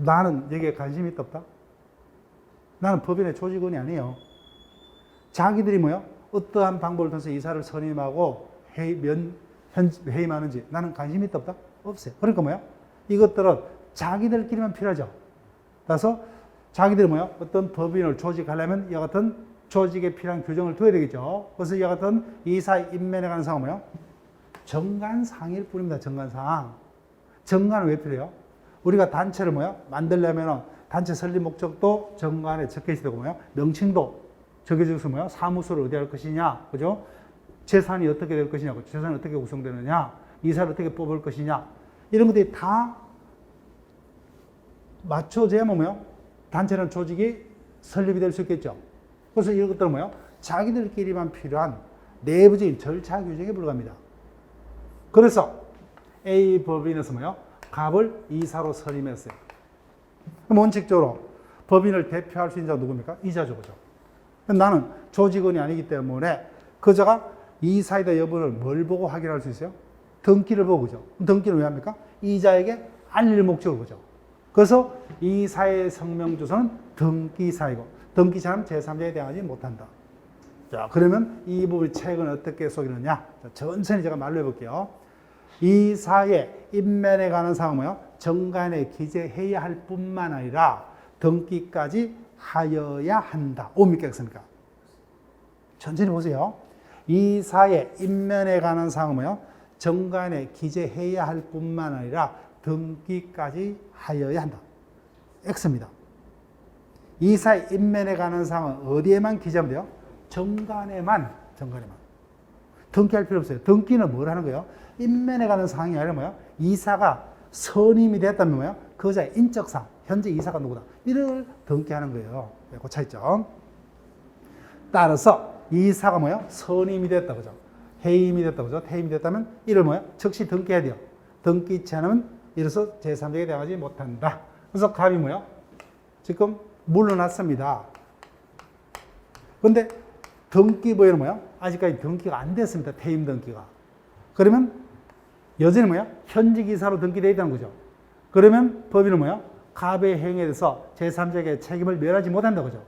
나는 여기에 관심이 있다 없다? 나는 법인의 조직원이 아니에요. 자기들이 뭐예요? 어떠한 방법을 통해서 이사를 선임하고 해임하는지 나는 관심이 있다 없다? 없어요. 그러니까 뭐예요? 이것들은 자기들끼리만 필요하죠. 그래서 자기들이 뭐예요? 어떤 법인을 조직하려면 이와 같은 조직에 필요한 규정을 둬야 되겠죠. 그래서 이와 같은 이사 임면에 관한 사항은 뭐예요? 정관사항일 뿐입니다. 정관사항. 정관은 왜 필요해요? 우리가 단체를 뭐예요? 만들려면 단체 설립 목적도 정관에 적혀 있어야 되고 뭐예요? 명칭도 적혀져서 뭐예요? 사무소를 어디 할 것이냐, 그죠? 재산이 어떻게 될 것이냐, 재산이 어떻게 구성되느냐, 이사를 어떻게 뽑을 것이냐, 이런 것들이 다 맞춰져야만 뭐예요? 단체는 조직이 설립이 될 수 있겠죠. 그래서 이런 것들은 뭐예요? 자기들끼리만 필요한 내부적인 절차 규정에 불과합니다. 그래서 A 법인에서 뭐예요? 갑을 이사로 선임했어요. 그럼 원칙적으로 법인을 대표할 수 있는 자가 누굽니까? 이자죠, 그죠? 나는 조직원이 아니기 때문에 그자가 이사이다 여부를 뭘 보고 확인할 수 있어요? 등기를 보고, 그죠? 등기는 왜 합니까? 이자에게 알릴 목적으로, 그죠? 그래서 이사의 성명주소는 등기사이고, 등기사는 제3자에 대하지 못한다. 자, 그러면 이 부분의 책은 어떻게 속이느냐? 자, 천천히 제가 말로 해볼게요. 이사의 임면에 관한 사항은 뭐예요? 정관에 기재해야 할 뿐만 아니라 등기까지 하여야 한다. 옵니까? 없습니까? 천천히 보세요. 이사의 임면에 관한 사항은 뭐예요? 정관에 기재해야 할 뿐만 아니라 등기까지 하여야 한다. X입니다. 이사의 임면에 관한 사항은 어디에만 기재하면 돼요? 정관에만. 등기할 필요 없어요. 등기는 뭘 하는 거예요? 임면에 관한 사항이 아니라 뭐예요? 이사가 선임이 됐다면 뭐예요? 그자의 인적사항, 현재 이사가 누구다. 이를 등기하는 거예요. 그 차이점. 따라서 이사가 뭐예요? 선임이 됐다, 그죠? 해임이 됐다, 그죠? 해임이 됐다면 이를 뭐예요? 즉시 등기해야 돼요. 등기치 않으면 이로써 제3자에게 대하지 못한다. 그래서 갑이 뭐예요? 지금 물러났습니다. 근데 등기부에는 뭐예요? 아직까지 등기가 안 됐습니다. 퇴임 등기가. 그러면 여전히 뭐예요? 현직 이사로 등기되어 있다는 거죠. 그러면 법인은 뭐예요? 갑의 행위에 대해서 제3자에게 책임을 면하지 못한다, 그죠?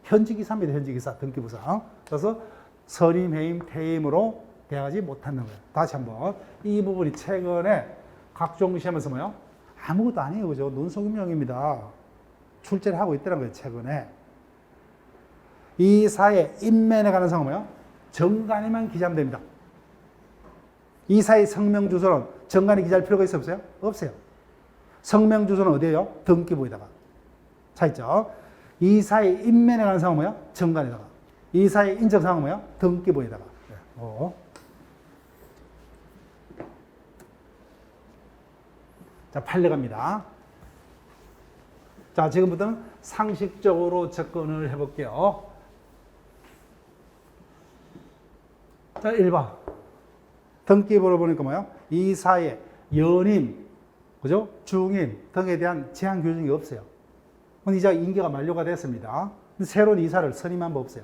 현직 이사입니다. 현직 이사, 등기부상. 그래서 선임, 해임, 퇴임으로 대하지 못한다는 거예요. 다시 한번. 이 부분이 최근에 각종 시험에서 뭐예요? 아무것도 아니에요, 그죠? 눈속임용입니다. 출제를 하고 있다는 거예요, 최근에. 이사의 임면에 관한 사항은 뭐예요? 정관에만 기재하면 됩니다. 이사의 성명주소는 정관에 기재할 필요가 있어요, 없어요? 없어요. 성명주소는 어디에요? 등기부에다가. 차이점. 이사의 임면에 관한 사항은 뭐예요? 정관에다가. 이사의 인적사항은 뭐예요? 등기부에다가. 자, 판례 갑니다. 자, 지금부터는 상식적으로 접근을 해볼게요. 자, 1번. 등기부를 보니까 뭐요? 이사의 연임, 그죠? 중임 등에 대한 제한 규정이 없어요. 그럼 이제 임기가 만료가 됐습니다. 새로운 이사를 선임한 법 없어요.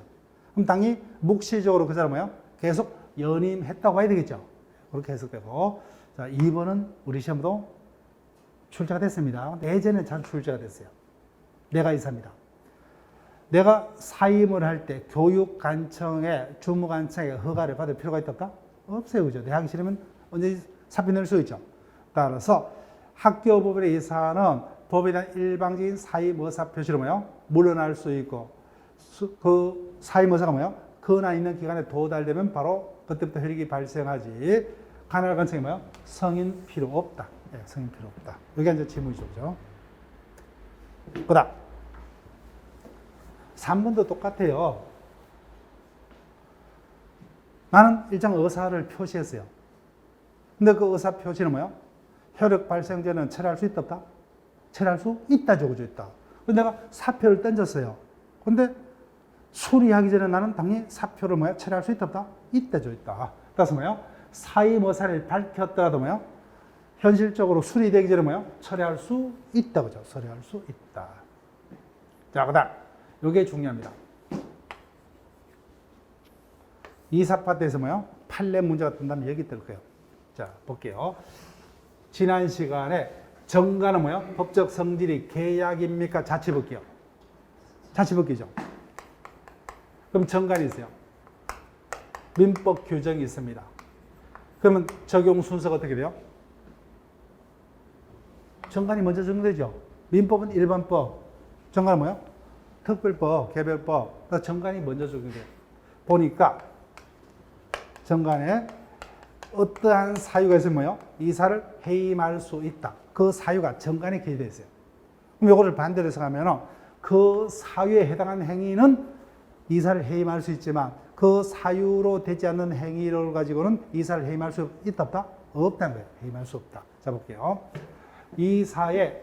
그럼 당연히 묵시적으로 그 사람 뭐요? 계속 연임했다고 봐야 되겠죠. 그렇게 해석되고. 자, 2번은 우리 시험도 출제가 됐습니다. 예전에 잘 출제가 됐어요. 내가 이사입니다. 내가 사임을 할 때 교육관청의 주무관청의 허가를 받을 필요가 있다 없다? 없어요. 그죠? 내 하기 싫으면 언제든지 사표 낼 수 있죠. 따라서 학교법인의 이사는 법에 대한 일방적인 사임 의사 표시로 뭐요? 물러날 수 있고 그 사임 의사가 뭐요? 권한 있는 기간에 도달되면 바로 그때부터 혈익이 발생하지. 관할 관청이 뭐요? 성인 필요 없다. 네, 성인 필요 없다. 여기 이제 질문이죠. 그죠? 그다음 3번도 똑같아요. 나는 일정 의사를 표시했어요. 근데 그 의사 표시는 뭐예요? 혈액 발생 전에는 처리할 수 있다 없다? 처리할 수 있다 적어져 있다. 근데 내가 사표를 던졌어요. 근데 수리하기 전에 나는 당연히 사표를 뭐야? 처리할 수 있다 없다? 있다 적어져 있다. 따라서 뭐예요? 사임 의사를 밝혔더라도 뭐예요? 현실적으로 수리되기 전에 뭐예요? 처리할 수 있다 그죠? 처리할 수 있다. 자, 그다음 이게 중요합니다. 이사 파트에서 뭐예요? 판례 문제가 뜬다면 여기 뜰 거예요. 자, 볼게요. 지난 시간에 정가는 뭐예요? 법적 성질이 계약입니까? 자치법기요? 자치법기죠. 그럼 정관이 있어요. 민법 규정이 있습니다. 그러면 적용 순서가 어떻게 돼요? 정관이 먼저 적용되죠. 민법은 일반법, 정관은 뭐예요? 특별법, 개별법, 정관이 먼저 적용돼요. 보니까 정관에 어떠한 사유가 있으면 뭐예요? 이사를 해임할 수 있다. 그 사유가 정관에 기재되어 있어요. 그럼 이거를 반대로 해석하면 그 사유에 해당하는 행위는 이사를 해임할 수 있지만 그 사유로 되지 않는 행위를 가지고는 이사를 해임할 수 있다 없다? 없다는 거예요. 해임할 수 없다. 자, 볼게요. 이사의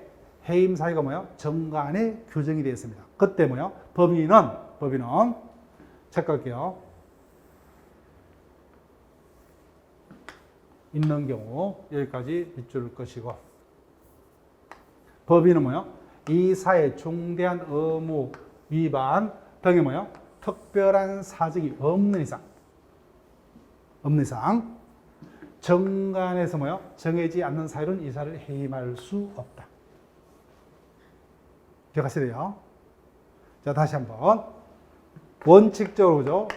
해임 사유가 뭐예요? 정관에 규정이 되어 있습니다. 그때 뭐예요? 법인은 체크할게요. 있는 경우 여기까지 밑줄 것이고, 법인은 뭐예요? 이사의 중대한 의무 위반 등의 뭐예요? 특별한 사정이 없는 이상 정관에서 뭐예요? 정해지 않는 사유는 이사를 해임할 수 없다. 기억하셔야 돼요. 자, 다시 한번 원칙적으로 그죠?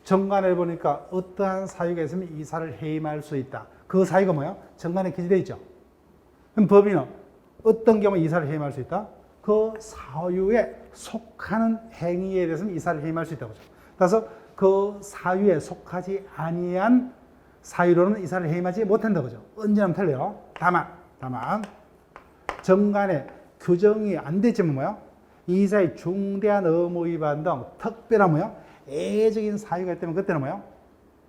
정관을 보니까 어떠한 사유가 있으면 이사를 해임할 수 있다. 그 사유가 뭐예요? 정관에 기재되어 있죠. 그럼 법인은 어떤 경우에 이사를 해임할 수 있다? 그 사유에 속하는 행위에 대해서는 이사를 해임할 수 있다고 하죠. 그래서 그 사유에 속하지 아니한 사유로는 이사를 해임하지 못한다고 하죠. 언제나 틀려요. 다만 정관에 규정이 안 되지만 뭐예요? 이사의 중대한 의무 위반 등 특별한 뭐예요? 예외적인 사유가 있다면 그때는 뭐예요?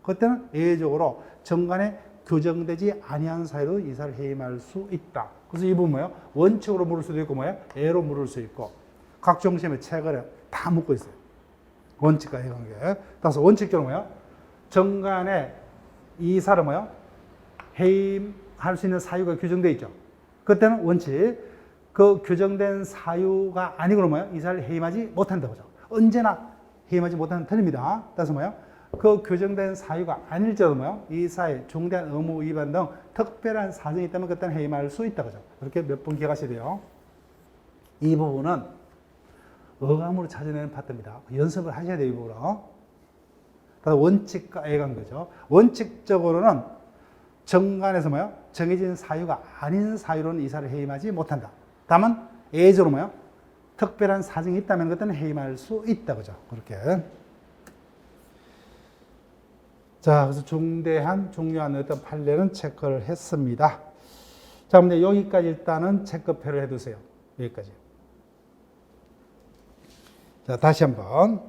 그때는 예외적으로 정관에 규정되지 아니한 사유로 이사를 해임할 수 있다. 그래서 이 부분 뭐예요? 원칙으로 물을 수도 있고 뭐예요? 예로 물을 수 있고 각종 시험에 책을 다 묻고 있어요. 원칙과 해관계. 따라서 원칙적으로 뭐예요? 정관에 이사를 뭐예요? 해임할 수 있는 사유가 규정되어 있죠. 그때는 원칙. 그 규정된 사유가 아니고 뭐예요? 이사를 해임하지 못한다고 하죠. 언제나 해임하지 못하는 틀립니다. 따라서 뭐예요? 그 규정된 사유가 아닐지라도 뭐예요? 이사의 중대한 의무 위반 등 특별한 사정이 있다면 그때는 해임할 수 있다고 하죠. 이렇게 몇 번 기억하셔야 돼요. 이 부분은 어감으로 찾아내는 파트입니다. 연습을 하셔야 돼요, 이 부분은. 원칙과 애관계죠. 원칙적으로는 정관에서 뭐예요? 정해진 사유가 아닌 사유로는 이사를 해임하지 못한다. 다만 예외적으로 뭐예요? 특별한 사정이 있다면 그때는 해임할 수 있다. 그죠? 그렇게. 자, 그래서 중요한 어떤 판례는 체크를 했습니다. 자, 그럼 여기까지 일단은 체크표를 해두세요. 여기까지. 자, 다시 한번.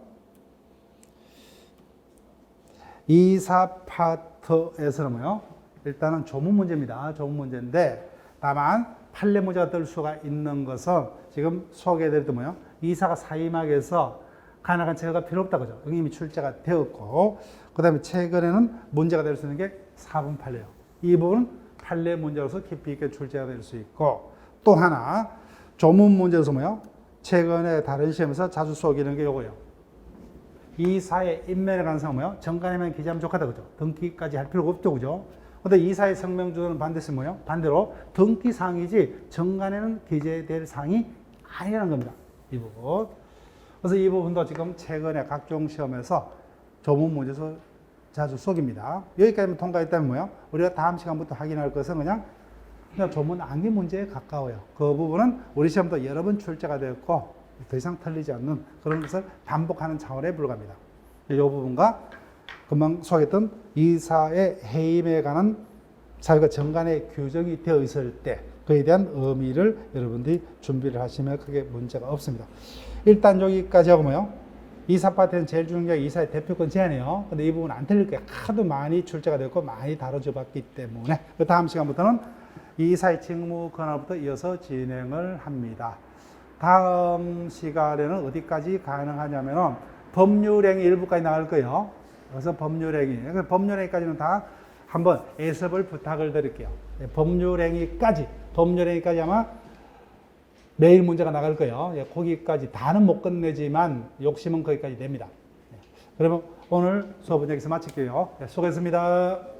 이사 파트에서는 뭐예요? 일단은 조문 문제입니다. 조문 문제인데, 다만 판례 문제가 될 수가 있는 것은 지금 소개해드렸던 뭐요? 이사가 사임하게해서 간악한 체거가 필요 없다 그죠? 이미 출제가 되었고, 그 다음에 최근에는 문제가 될 수 있는 게 4분 판례요. 이 부분은 판례 문제로서 깊이 있게 출제가 될 수 있고, 또 하나 조문 문제로서 뭐요? 최근에 다른 시험에서 자주 쏘기는 게 요거예요. 이사의 인면에 관한 사항은 뭐요? 정관에만 기재하면 좋겠다 그죠? 등기까지 할 필요가 없죠 그죠? 근데 이사의 성명주는 반드시 뭐요? 반대로 등기 사항이지 정관에는 기재될 사항이 아니라는 겁니다. 이 부분. 그래서 이 부분도 지금 최근에 각종 시험에서 조문 문제에서 자주 쏘깁니다. 여기까지만 통과했다면 뭐요? 우리가 다음 시간부터 확인할 것은 그냥 조문 암기 문제에 가까워요. 그 부분은 우리 시험도 여러 번 출제가 되었고 더 이상 틀리지 않는 그런 것을 반복하는 차원에 불과합니다. 이 부분과 금방 소개했던 이사의 해임에 관한 사유가 정관에 규정이 되어 있을 때 그에 대한 의미를 여러분들이 준비를 하시면 크게 문제가 없습니다. 일단 여기까지 하고 뭐요? 이사 파트는 제일 중요한 게 이사의 대표권 제한이에요. 근데 이 부분 안 틀릴 게 하도 많이 출제가 됐고 많이 다뤄져 봤기 때문에 그 다음 시간부터는 이사의 직무 권한부터 이어서 진행을 합니다. 다음 시간에는 어디까지 가능하냐면은 법률행위 일부까지 나올 거예요. 그래서 법률행위까지는 다 한번 예습을 부탁을 드릴게요. 법률행위까지 아마 매일 문제가 나갈 거예요. 거기까지 다는 못 끝내지만 욕심은 거기까지 됩니다. 그러면 오늘 수업은 여기서 마칠게요. 수고했습니다.